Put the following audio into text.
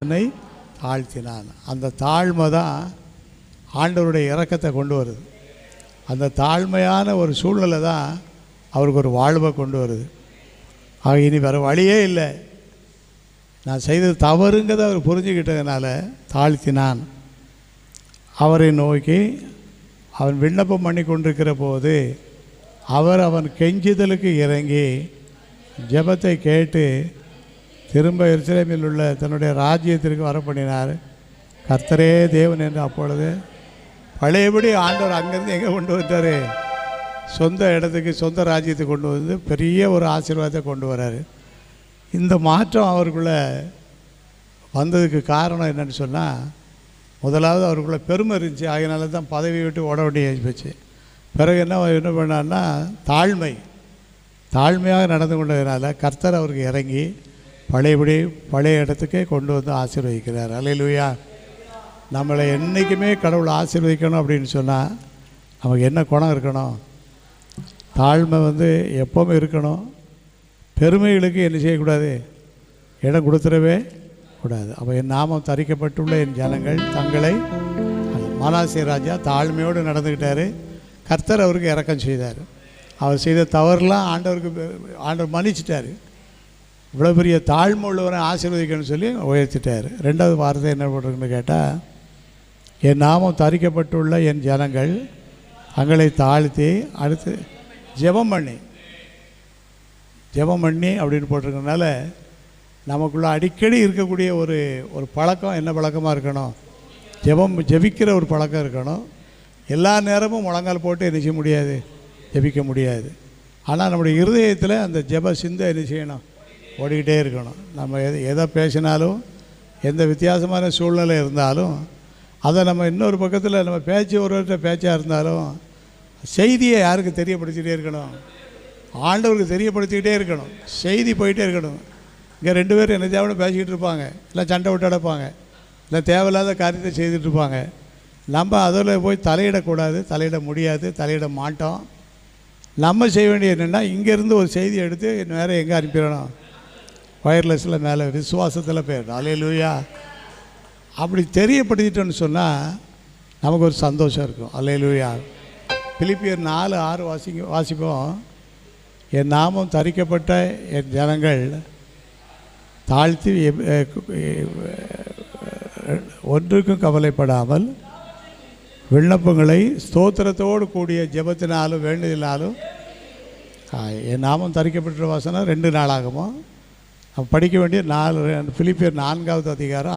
என்னை தாழ்த்தினான். அந்த தாழ்மை தான் ஆண்டவருடைய இரக்கத்தை கொண்டு வருது. அந்த தாழ்மையான ஒரு சூழ்நிலை தான் அவருக்கு ஒரு வாழ்வை கொண்டு வருது. ஆக இனி வேறு வழியே இல்லை, நான் செய்தது தவறுங்கிறத அவர் புரிஞ்சுக்கிட்டதுனால தாழ்த்தினான். அவரை நோக்கி அவன் விண்ணப்பம் பண்ணி கொண்டிருக்கிற போது அவர் அவன் கெஞ்சுதலுக்கு இறங்கி ஜெபத்தை கேட்டு திரும்ப எருசலேமில் உள்ள தன்னுடைய ராஜ்யத்திற்கு வர பண்ணினார். கர்த்தரே தேவன் என்று அப்பொழுது பழையபடி ஆண்டவர் அங்கேருந்து எங்கே கொண்டு வந்தார்? சொந்த இடத்துக்கு, சொந்த ராஜ்யத்துக்கு கொண்டு வந்து பெரிய ஒரு ஆசீர்வாதத்தை கொண்டு வராரு. இந்த மாற்றம் அவருக்குள்ளே வந்ததுக்கு காரணம் என்னென்னு சொன்னால், முதலாவது அவருக்குள்ளே பெருமை இருந்துச்சு. அதனால தான் பதவி விட்டு ஓட வேண்டிய போச்சு. பிறகு என்ன பண்ணார்னா தாழ்மையாக நடந்து கொண்டதுனால கர்த்தர் அவருக்கு இறங்கி பழைய இடத்துக்கே கொண்டு வந்து ஆசீர்வதிக்கிறார். அல்லேலூயா. நம்மளை என்றைக்குமே கடவுள் ஆசீர்வதிக்கணும் அப்படின்னு சொன்னால் நமக்கு என்ன குணம் இருக்கணும்? தாழ்மை எப்போவுமே இருக்கணும். பெருமைகளுக்கு என்ன செய்யக்கூடாது? இடம் கொடுத்துடவே கூடாது. அப்போ என் நாமம் தரிக்கப்பட்டுள்ள என் ஜனங்கள் தங்களை, மனாசே ராஜா தாழ்மையோடு நடந்துக்கிட்டார். கர்த்தர் அவருக்கு இரக்கம் செய்தார். அவர் செய்த தவறுலாம் ஆண்டவர் மன்னிச்சிட்டார். இவ்வளோ பெரிய தாழ்மை உள்ளவரை ஆசீர்வதிக்கணும்னு சொல்லி உயர்த்திட்டார். ரெண்டாவது வார்த்தை என்ன போட்டிருக்குன்னு கேட்டால், என் நாமம் தரிக்கப்பட்டுள்ள என் ஜனங்கள் தங்களை தாழ்த்தி, அடுத்து ஜெபம் பண்ணி அப்படின்னு போட்டிருக்கனால நமக்குள்ள அடிக்கடி இருக்கக்கூடிய ஒரு பழக்கம் என்ன பழக்கமாக இருக்கணும்? ஜெபிக்கிற ஒரு பழக்கம் இருக்கணும். எல்லா நேரமும் முழங்கால் போட்டு என்ன செய்ய முடியாது? ஜெபிக்க முடியாது. ஆனால் நம்முடைய இருதயத்தில் அந்த ஜெப சிந்தை என்ன செய்யணும்? ஓடிக்கிட்டே இருக்கணும். நம்ம எதை பேசினாலும், எந்த வித்தியாசமான சூழ்நிலை இருந்தாலும், அதை நம்ம இன்னொரு பக்கத்தில் நம்ம ஒருவர்கிட்ட பேச்சாக இருந்தாலும் செய்தியை யாருக்கு தெரியப்படுத்திக்கிட்டே இருக்கணும்? ஆண்டவருக்கு தெரியப்படுத்திக்கிட்டே இருக்கணும். செய்தி போயிட்டே இருக்கணும். இங்கே 2 பேர் என்ன தேவைன்னு பேசிக்கிட்டு இருப்பாங்க, இல்லை சண்டை விட்டு அடைப்பாங்க, இல்லை தேவையில்லாத காரியத்தை செய்துட்டு இருப்பாங்க. நம்ம அதில் போய் தலையிடக்கூடாது, தலையிட முடியாது, தலையிட மாட்டோம். நம்ம செய்ய வேண்டியது என்னென்னா, இங்கேருந்து ஒரு செய்தி எடுத்து வேறு எங்கே அனுப்பிடணும்? வயர்லெஸில் மேலே விசுவாசத்தில் போயிடணும். அல்லேலூயா. அப்படி தெரியப்படுத்திட்டோன்னு சொன்னால் நமக்கு ஒரு சந்தோஷம் இருக்கும். அல்லேலூயா. பிலிப்பியர் 4:6 வாசிப்போம். என் நாமம் தரிக்கப்பட்ட என் ஜனங்கள் தாழ்த்தி ஒன்றுக்கும் கவலைப்படாமல் விண்ணப்பங்களை ஸ்தோத்திரத்தோடு கூடிய ஜெபத்தினாலும் வேண்டுதலாலும், என் நாமம் தரிக்கப்பட்ட வசனம் 2 நாளாகுமோ படிக்க வேண்டிய 4 பிலிப்பியர் 4வது அதிகாரம்